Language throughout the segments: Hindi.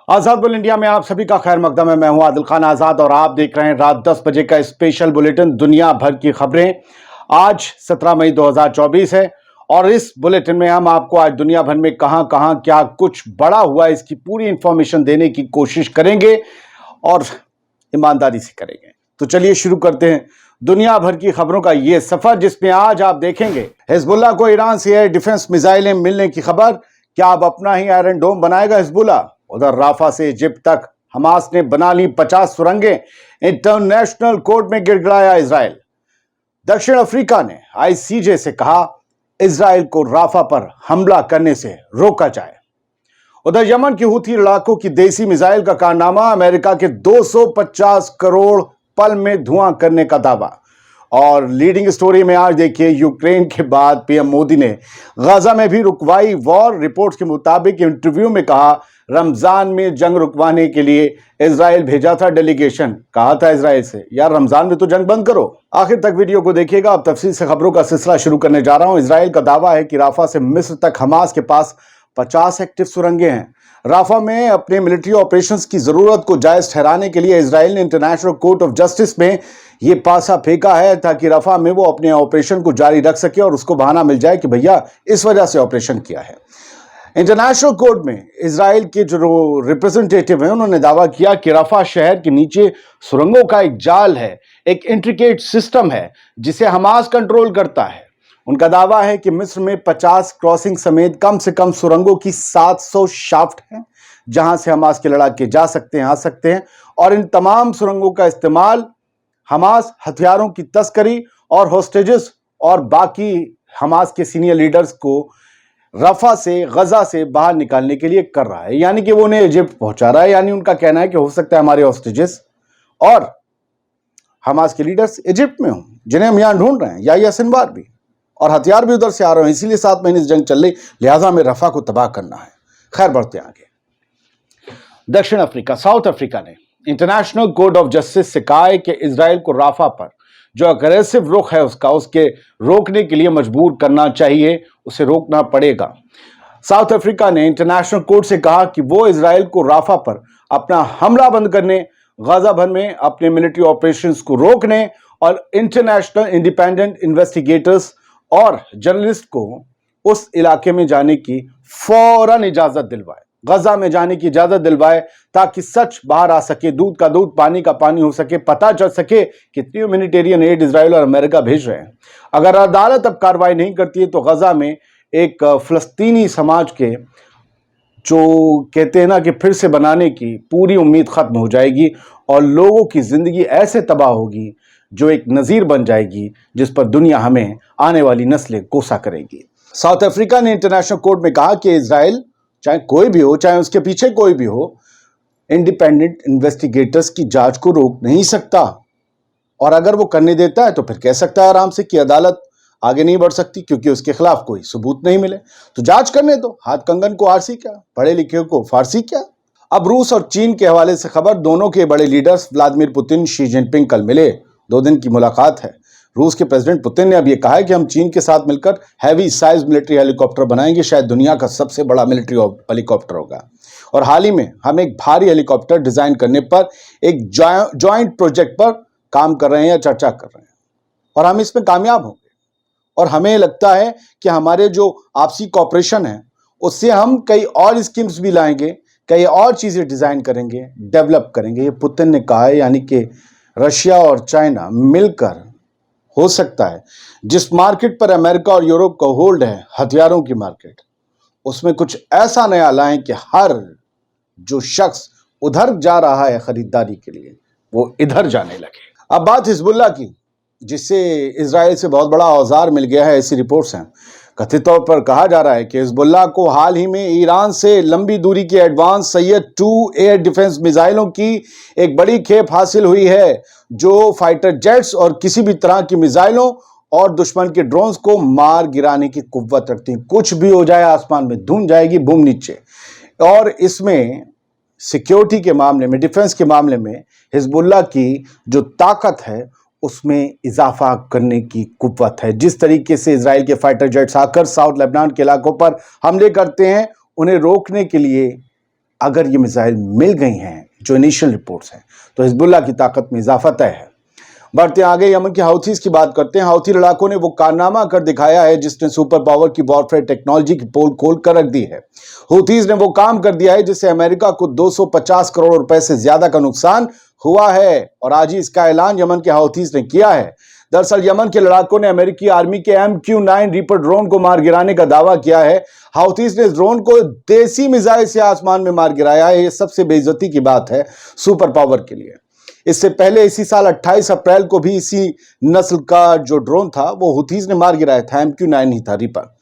आजाद बुल इंडिया में आप सभी का खैर मकदम है। मैं हूं आदिल खान आजाद और आप देख रहे हैं रात 10 बजे का स्पेशल बुलेटिन दुनिया भर की खबरें। आज 17 मई 2024 है और इस बुलेटिन में हम आपको आज दुनिया भर में कहां कहां क्या कुछ बड़ा हुआ इसकी पूरी इंफॉर्मेशन देने की कोशिश करेंगे और ईमानदारी से करेंगे। तो चलिए शुरू करते हैं दुनिया भर की खबरों का ये सफर, जिसमें आज आप देखेंगे हिजबुल्लाह को ईरान से एयर डिफेंस मिसाइलें मिलने की खबर। क्या अब अपना ही आयरन डोम बनाएगा हिजबुल्लाह? उधर राफा से इजिप्ट तक हमास ने बना ली 50 सुरंगें। इंटरनेशनल कोर्ट में गिड़गिड़ाया इजराइल। दक्षिण अफ्रीका ने आईसीजे से कहा इजराइल को राफा पर हमला करने से रोका जाए। उधर यमन की हूथी लड़ाकों की देसी मिसाइल का कारनामा, अमेरिका के 250 करोड़ पल में धुआं करने का दावा। और लीडिंग स्टोरी में आज देखिए, यूक्रेन के बाद पीएम मोदी ने गाजा में भी रुकवाई वॉर। रिपोर्ट्स के मुताबिक इंटरव्यू में कहा रमजान में जंग रुकवाने के लिए इजराइल भेजा था डेलीगेशन। कहा था इजराइल से यार रमजान में तो जंग बंद करो। आखिर तक वीडियो को देखिएगा। अब तफसील से खबरों का सिलसिला शुरू करने जा रहा हूं। इजराइल का दावा है कि राफा से मिस्र तक हमास के पास 50 एक्टिव सुरंगें हैं। राफा में अपने मिलिट्री ऑपरेशंस की जरूरत को जायज ठहराने के लिए इजराइल ने इंटरनेशनल कोर्ट ऑफ जस्टिस में यह पासा फेंका है ताकि राफा में वो अपने ऑपरेशन को जारी रख सके और उसको बहाना मिल जाए कि भैया इस वजह से ऑपरेशन किया है। इंटरनेशनल कोर्ट में इजराइल के जो रिप्रेजेंटेटिव हैं उन्होंने दावा किया कि राफा शहर के नीचे सुरंगों का एक जाल है, एक इंट्रिकेट सिस्टम है जिसे हमास कंट्रोल करता है। उनका दावा है कि मिस्र में 50 क्रॉसिंग समेत कम से कम सुरंगों की 700 शाफ्ट हैं जहां से हमास के लड़ाके जा सकते हैं, आ सकते हैं। और इन तमाम सुरंगों का इस्तेमाल हमास हथियारों की तस्करी और होस्टेजेस और बाकी हमास के सीनियर लीडर्स को रफा से, गजा से बाहर निकालने के लिए कर रहा है। यानी कि वो उन्हें इजिप्ट पहुंचा रहा है। यानी उनका कहना है कि हो सकता है हमारे होस्टेजेस और हमास के लीडर्स इजिप्ट में हों जिन्हें हम यहां ढूंढ रहे हैं, या सिनवार भी, और हथियार भी उधर से आ रहे हैं। इसीलिए 7 महीने से जंग चल रही, लिहाजा हमें रफा को तबाह करना है। खैर बढ़ते आगे। दक्षिण अफ्रीका, साउथ अफ्रीका ने इंटरनेशनल कोर्ट ऑफ जस्टिस से कहा है कि इजराइल को राफा पर जो अग्रेसिव रुख है उसके रोकने के लिए मजबूर करना चाहिए, उसे रोकना पड़ेगा। साउथ अफ्रीका ने इंटरनेशनल कोर्ट से कहा कि वो इजराइल को राफा पर अपना हमला बंद करने, गाजा भर में अपने मिलिट्री ऑपरेशंस को रोकने और इंटरनेशनल इंडिपेंडेंट इन्वेस्टिगेटर्स और जर्नलिस्ट को उस इलाके में जाने की फौरन इजाजत दिलवाए, गजा में जाने की इजाजत दिलवाए ताकि सच बाहर आ सके, दूध का दूध पानी का पानी हो सके, पता चल सके कितनी ह्यूमैनिटेरियन एड इजराइल और अमेरिका भेज रहे हैं। अगर अदालत अब कार्रवाई नहीं करती है तो गजा में एक फलस्तीनी समाज के जो कहते हैं ना कि फिर से बनाने की पूरी उम्मीद खत्म हो जाएगी और लोगों की जिंदगी ऐसे तबाह होगी जो एक नजीर बन जाएगी जिस पर दुनिया हमें आने वाली नस्लें गोसा करेगी। साउथ अफ्रीका ने इंटरनेशनल कोर्ट में कहा कि इजराइल चाहे कोई भी हो, चाहे उसके पीछे कोई भी हो, इंडिपेंडेंट इन्वेस्टिगेटर्स की जांच को रोक नहीं सकता। और अगर वो करने देता है तो फिर कह सकता है आराम से कि अदालत आगे नहीं बढ़ सकती क्योंकि उसके खिलाफ कोई सबूत नहीं मिले। तो जांच करने दो, हाथ कंगन को आरसी क्या, पढ़े लिखे को फारसी क्या। अब रूस और चीन के हवाले से खबर। दोनों के बड़े leaders Vladimir Putin, Xi Jinping कल मिले। 2 दिन की मुलाकात है। रूस के प्रेसिडेंट पुतिन ने अब यह कहा है कि हम चीन के साथ मिलकर हैवी साइज मिलिट्री हेलीकॉप्टर बनाएंगे, शायद दुनिया का सबसे बड़ा मिलिट्री हेलीकॉप्टर होगा। और हाल ही में हम एक भारी हेलीकॉप्टर डिजाइन करने पर एक जॉइंट प्रोजेक्ट पर काम कर रहे हैं या चर्चा कर रहे हैं और हम इसमें कामयाब होंगे। और हमें लगता है कि हमारे जो आपसी कॉपरेशन है उससे हम कई और स्कीम्स भी लाएंगे, कई और चीजें डिजाइन करेंगे, डेवलप करेंगे, ये पुतिन ने कहा है। यानी कि रशिया और चाइना मिलकर हो सकता है जिस मार्केट पर अमेरिका और यूरोप का होल्ड है, हथियारों की मार्केट, उसमें कुछ ऐसा नया लाएं कि हर जो शख्स उधर जा रहा है खरीदारी के लिए वो इधर जाने लगे। अब बात हिजबुल्लाह की, जिससे इजराइल से बहुत बड़ा औजार मिल गया है, ऐसी रिपोर्ट्स हैं। कथित तौर पर कहा जा रहा है कि हिजबुल्लाह को हाल ही में ईरान से लंबी दूरी के एडवांस सैयद 2 एयर डिफेंस मिसाइलों की एक बड़ी खेप हासिल हुई है जो फाइटर जेट्स और किसी भी तरह की मिसाइलों और दुश्मन के ड्रोन्स को मार गिराने की कुव्वत रखती हैं। कुछ भी हो जाए आसमान में धुन जाएगी, बूम नीचे। और इसमें सिक्योरिटी के मामले में, डिफेंस के मामले में हिजबुल्लाह की जो ताकत है उसमें इजाफा करने की कुव्वत है। जिस तरीके से इजराइल के फाइटर जेट्स आकर साउथ लेबनान के इलाकों पर हमले करते हैं, उन्हें रोकने के लिए अगर ये मिसाइल मिल गई हैं, जो इनिशियल रिपोर्ट्स हैं, तो हिजबुल्लाह की ताकत में इजाफा तय है। बढ़ते आगे यमन के हाउथीज की बात करते हैं। हाउथी लड़ाकों ने वो कारनामा कर दिखाया है जिसने सुपर पावर की वॉरफेयर टेक्नोलॉजी की पोल खोल कर रख दी है। हाउथीज ने वो काम कर दिया है जिससे अमेरिका को 250 करोड़ रुपए से ज्यादा का नुकसान हुआ है, और आज ही इसका ऐलान यमन के हाउथीज ने किया है। दरअसल यमन के लड़ाकों ने अमेरिकी आर्मी के MQ-9 रीपर ड्रोन को मार गिराने का दावा किया है। हाउथीज ने इस ड्रोन को देसी मिसाइल से आसमान में मार गिराया है। यह सबसे बेइज्जती की बात है सुपर पावर के लिए। इससे पहले इसी साल 28 अप्रैल को भी इसी नस्ल का जो ड्रोन था वो हुथीज ने मार गिराया था। MQ-9 ही था रीपर।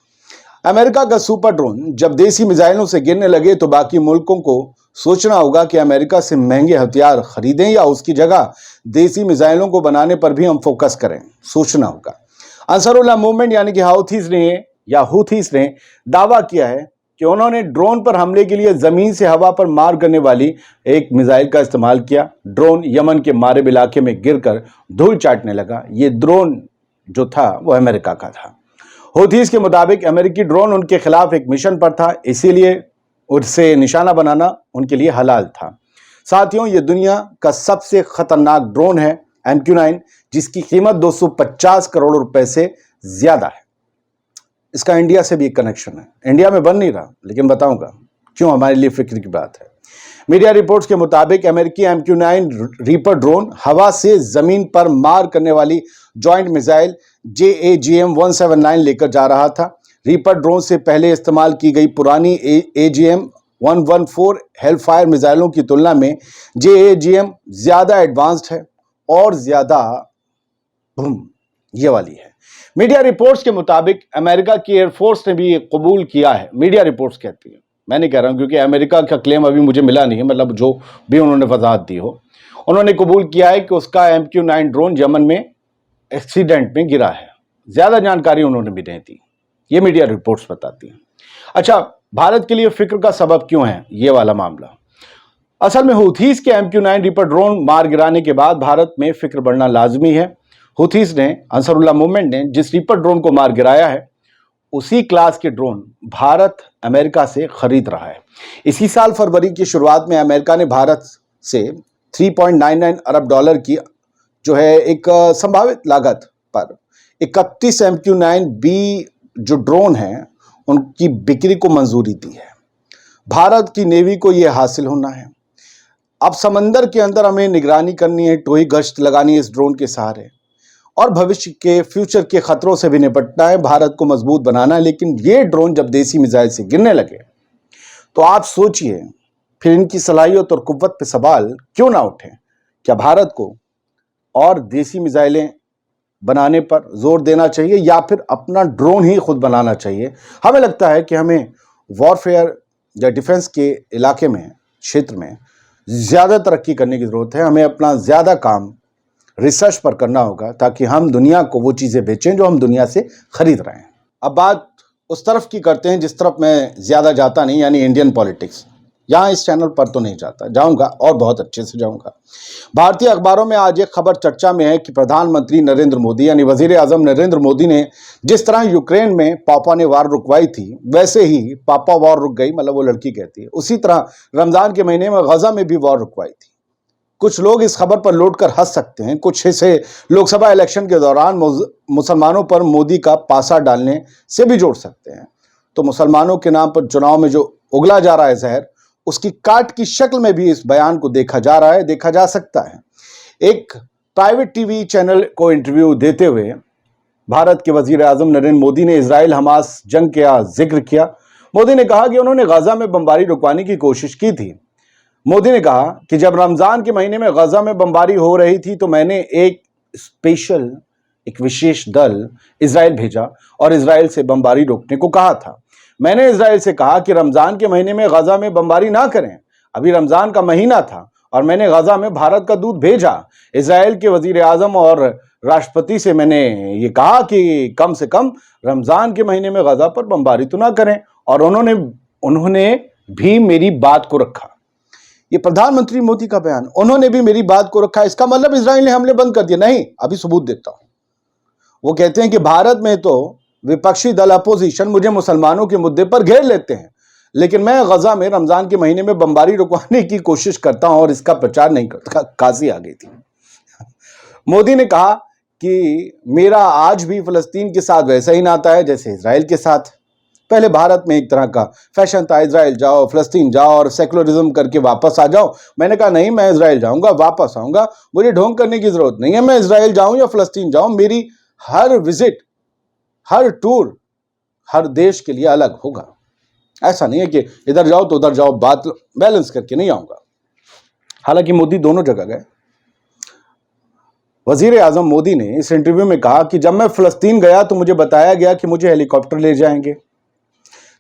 अमेरिका का सुपर ड्रोन जब देसी मिसाइलों से गिरने लगे तो बाकी मुल्कों को सोचना होगा कि अमेरिका से महंगे हथियार खरीदें या उसकी जगह देसी मिसाइलों को बनाने पर भी हम फोकस करें। सोचना होगा। अंसारुल्लाह मूवमेंट यानी कि हूथीज ने दावा किया है कि उन्होंने ड्रोन पर हमले के लिए जमीन से हवा पर मार करने वाली एक मिसाइल का इस्तेमाल किया। ड्रोन यमन के मारेब इलाके में गिरकर धूल चाटने लगा। ये ड्रोन जो था वो अमेरिका का था। हूथीज के मुताबिक अमेरिकी ड्रोन उनके खिलाफ एक मिशन पर था, इसीलिए उससे निशाना बनाना उनके लिए हलाल था। साथियों, ये दुनिया का सबसे खतरनाक ड्रोन है MQ-9, जिसकी कीमत 250 करोड़ रुपए से ज्यादा है। इसका इंडिया से भी एक कनेक्शन है। इंडिया में बन नहीं रहा, लेकिन बताऊंगा क्यों, हमारे लिए फिक्र की बात है। मीडिया रिपोर्ट्स के मुताबिक अमेरिकी MQ-9 रीपर ड्रोन हवा से जमीन पर मार करने वाली जॉइंट मिसाइल JAGM-179 लेकर जा रहा था। रीपर ड्रोन से पहले इस्तेमाल की गई पुरानी AGM-114 हेलफायर मिसाइलों की तुलना में JAGM ज्यादा एडवांस्ड है और ज्यादा ये वाली है। मीडिया रिपोर्ट्स के मुताबिक अमेरिका की एयरफोर्स ने भी कबूल किया है। मीडिया रिपोर्ट्स कहती है, मैं नहीं कह रहा हूं क्योंकि अमेरिका का क्लेम अभी मुझे मिला नहीं है, मतलब जो भी उन्होंने वजाहत दी हो। उन्होंने कबूल किया है कि उसका MQ-9 ड्रोन यमन में एक्सीडेंट में गिरा है। ज्यादा जानकारी उन्होंने भी नहीं दी, ये मीडिया रिपोर्ट्स बताती हैं। अच्छा, भारत के लिए फिक्र का सबब क्यों है ये वाला मामला? असल में हूथीज के MQ-9 रीपर ड्रोन मार गिराने के बाद भारत में फिक्र बढ़ना लाजमी है। हूथीज ने, अंसारुल्लाह मूवमेंट ने जिस रीपर ड्रोन को मार गिराया है, उसी क्लास के ड्रोन भारत अमेरिका से खरीद रहा है। इसी साल फरवरी की शुरुआत में अमेरिका ने भारत से 3.99 अरब डॉलर की जो है एक संभावित लागत पर 31 MQ-9B जो ड्रोन हैं उनकी बिक्री को मंजूरी दी है। भारत की नेवी को यह हासिल होना है। अब समंदर के अंदर हमें निगरानी करनी है, टोही गश्त लगानी है इस ड्रोन के सहारे, और भविष्य के फ्यूचर के खतरों से भी निपटना है, भारत को मजबूत बनाना है। लेकिन ये ड्रोन जब देसी मिसाइल से गिरने लगे तो आप सोचिए फिर इनकी सलाहियत और कुव्वत पे सवाल क्यों ना उठे। क्या भारत को और देसी मिसाइलें बनाने पर जोर देना चाहिए या फिर अपना ड्रोन ही खुद बनाना चाहिए? हमें लगता है कि हमें वॉरफेयर या डिफेंस के इलाके में, क्षेत्र में ज़्यादा तरक्की करने की ज़रूरत है। हमें अपना ज़्यादा काम रिसर्च पर करना होगा ताकि हम दुनिया को वो चीज़ें बेचें जो हम दुनिया से खरीद रहे हैं। अब बात उस तरफ की करते हैं जिस तरफ मैं ज़्यादा जाता नहीं, यानी इंडियन पॉलिटिक्स। यहाँ इस चैनल पर तो नहीं जाता, जाऊँगा और बहुत अच्छे से जाऊँगा। भारतीय अखबारों में आज एक खबर चर्चा में है कि प्रधानमंत्री नरेंद्र मोदी यानी वजीर आजम नरेंद्र मोदी ने जिस तरह यूक्रेन में पापा ने वार रुकवाई थी, वैसे ही पापा वार रुक गई, मतलब वो लड़की कहती है, उसी तरह रमज़ान के महीने में गजा में भी वार रुकवाई थी। कुछ लोग इस खबर पर लौट कर हंस सकते हैं, कुछ इसे लोकसभा इलेक्शन के दौरान मुसलमानों पर मोदी का पासा डालने से भी जोड़ सकते हैं। तो मुसलमानों के नाम पर चुनाव में जो उगला जा रहा है जहर, उसकी काट की शक्ल में भी इस बयान को देखा जा रहा है, देखा जा सकता है। एक प्राइवेट टीवी चैनल को इंटरव्यू देते हुए भारत के वजीर आजम नरेंद्र मोदी ने इजराइल हमास जंग का जिक्र किया। मोदी ने कहा कि उन्होंने गजा में बमबारी रुकवाने की कोशिश की थी। मोदी ने कहा कि जब रमजान के महीने में गजा में बमबारी हो रही थी तो मैंने एक विशेष दल इजराइल भेजा और इजराइल से बमबारी रोकने को कहा था। मैंने इजराइल से कहा कि रमजान के महीने में गजा में बमबारी ना करें। अभी रमजान का महीना था और मैंने गजा में भारत का दूत भेजा। इजराइल के वजीर आजम और राष्ट्रपति से मैंने ये कहा कि कम से कम रमजान के महीने में गजा पर बमबारी तो ना करें, और उन्होंने भी मेरी बात को रखा। ये प्रधानमंत्री मोदी का बयान, उन्होंने भी मेरी बात को रखा। इसका मतलब इजराइल ने हमले बंद कर दिए? नहीं, अभी सबूत देता हूं। वो कहते हैं कि भारत में तो विपक्षी दल अपोजिशन मुझे मुसलमानों के मुद्दे पर घेर लेते हैं, लेकिन मैं गजा में रमजान के महीने में बमबारी रुकवाने की कोशिश करता हूं और इसका प्रचार नहीं करता। काजी आ गई थी। मोदी ने कहा कि मेरा आज भी फलस्तीन के साथ वैसा ही नाता है जैसे इजराइल के साथ। पहले भारत में एक तरह का फैशन था, इजराइल जाओ, फलस्तीन जाओ और सेकुलरिज्म करके वापस आ जाओ। मैंने कहा नहीं, मैं इजराइल जाऊंगा, वापस आऊंगा, मुझे ढोंग करने की जरूरत नहीं है। मैं इजराइल जाऊं या फलस्तीन जाऊं, मेरी हर विजिट, हर टूर, हर देश के लिए अलग होगा। ऐसा नहीं है कि इधर जाओ तो उधर जाओ, बात बैलेंस करके नहीं आऊंगा। हालांकि मोदी दोनों जगह गए। वजीर आजम मोदी ने इस इंटरव्यू में कहा कि जब मैं फलस्तीन गया तो मुझे बताया गया कि मुझे हेलीकॉप्टर ले जाएंगे।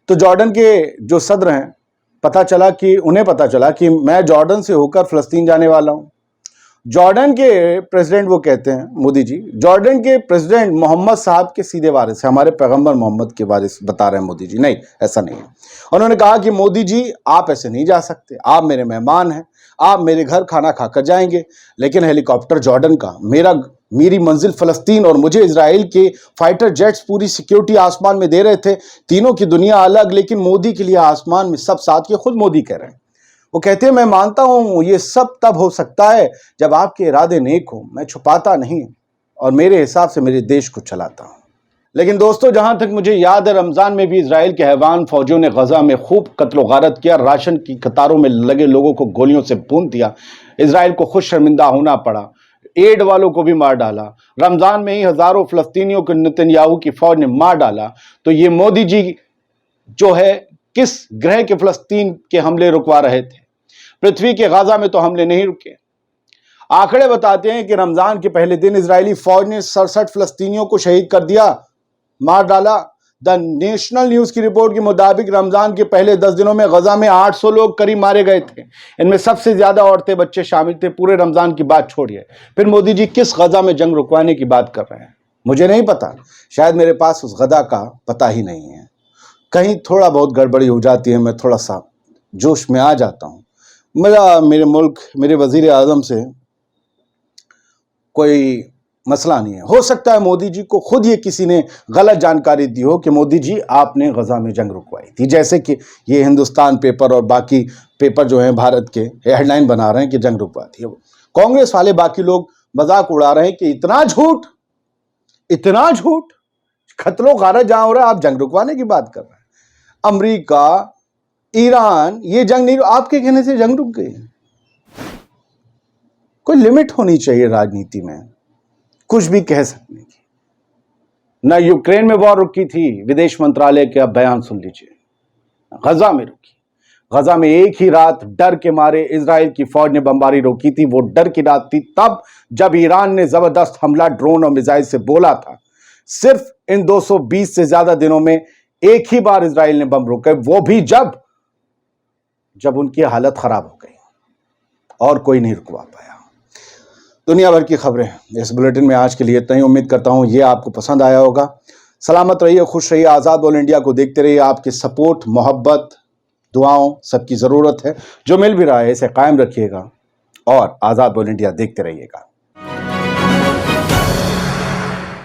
तो जॉर्डन के जो सदर हैं, उन्हें पता चला कि मैं जॉर्डन से होकर फलस्तीन जाने वाला हूं। जॉर्डन के प्रेसिडेंट, वो कहते हैं मोदी जी, जॉर्डन के प्रेसिडेंट मोहम्मद साहब के सीधे वारिस है, हमारे पैगंबर मोहम्मद के वारिस बता रहे हैं मोदी जी। नहीं, ऐसा नहीं है। उन्होंने कहा कि मोदी जी आप ऐसे नहीं जा सकते, आप मेरे मेहमान हैं, आप मेरे घर खाना खाकर जाएंगे, लेकिन हेलीकॉप्टर जॉर्डन का, मेरी मंजिल फलस्तीन और मुझे इजराइल के फाइटर जेट्स पूरी सिक्योरिटी आसमान में दे रहे थे। तीनों की दुनिया अलग, लेकिन मोदी के लिए आसमान में सब साथ। ये खुद मोदी कह रहे हैं। वो कहते हैं मैं मानता हूं ये सब तब हो सकता है जब आपके इरादे नेक हो। मैं छुपाता नहीं और मेरे हिसाब से मेरे देश को चलाता हूं। लेकिन दोस्तों, जहां तक मुझे याद है, रमजान में भी इजराइल के हैवान फौजियों ने गजा में खूब कत्लो गारत किया, राशन की कतारों में लगे लोगों को गोलियों से भून दिया। इजराइल को खुद शर्मिंदा होना पड़ा, एड वालों को भी मार डाला। रमजान में ही हजारों फलस्तीनियों को नेतन्याहू की फौज ने मार डाला। तो ये मोदी जी जो है किस ग्रह के फलस्तीन के हमले रुकवा रहे थे? पृथ्वी के गाजा में तो हमले नहीं रुके। आंकड़े बताते हैं कि रमजान के पहले दिन इजरायली फौज ने 67 फलस्तीनियों को शहीद कर दिया, मार डाला। द नेशनल न्यूज की रिपोर्ट के मुताबिक रमजान के पहले 10 दिनों में गजा में 800 लोग करीब मारे गए थे। इनमें सबसे ज्यादा औरतें, बच्चे शामिल थे। पूरे रमजान की बात छोड़िए, फिर मोदी जी किस गजा में जंग रुकवाने की बात कर रहे हैं? मुझे नहीं पता, शायद मेरे पास उस गदा का पता ही नहीं है। कहीं थोड़ा बहुत गड़बड़ी हो जाती है, मैं थोड़ा सा जोश में आ जाता हूं। मेरे मुल्क, मेरे वजीर आजम से कोई मसला नहीं है। हो सकता है मोदी जी को खुद ये किसी ने गलत जानकारी दी हो कि मोदी जी आपने गजा में जंग रुकवाई थी, जैसे कि ये हिंदुस्तान पेपर और बाकी पेपर जो हैं भारत के हेडलाइन बना रहे हैं कि जंग रुकवा थी। कांग्रेस वाले, बाकी लोग मजाक उड़ा रहे हैं कि इतना झूठ, इतना झूठ, कत्लो गारत जहां हो रहा है आप जंग रुकवाने की बात कर रहे हैं। अमेरिका, ईरान, ये जंग नहीं, आपके कहने से जंग रुक गई। कोई लिमिट होनी चाहिए राजनीति में, कुछ भी कह सकने की। ना यूक्रेन में वॉर रुकी थी, विदेश मंत्रालय का बयान सुन लीजिए। गजा में रुकी। गजा में एक ही रात डर के मारे इजराइल की फौज ने बमबारी रोकी थी। वो डर की रात थी तब जब ईरान ने जबरदस्त हमला ड्रोन और मिसाइल से बोला था। सिर्फ इन 220 से ज्यादा दिनों में एक ही बार इजराइल ने बम रोके, वो भी जब उनकी हालत खराब हो गई और कोई नहीं रुकवा पाया। दुनिया भर की खबरें इस बुलेटिन में आज के लिए इतना ही। उम्मीद करता हूं ये आपको पसंद आया होगा। सलामत रहिए, खुश रहिए। आज़ाद बोल इंडिया को देखते रहिए। आपके सपोर्ट, मोहब्बत, दुआओं सबकी ज़रूरत है। जो मिल भी रहा है इसे कायम रखिएगा और आज़ाद बोल इंडिया देखते रहिएगा।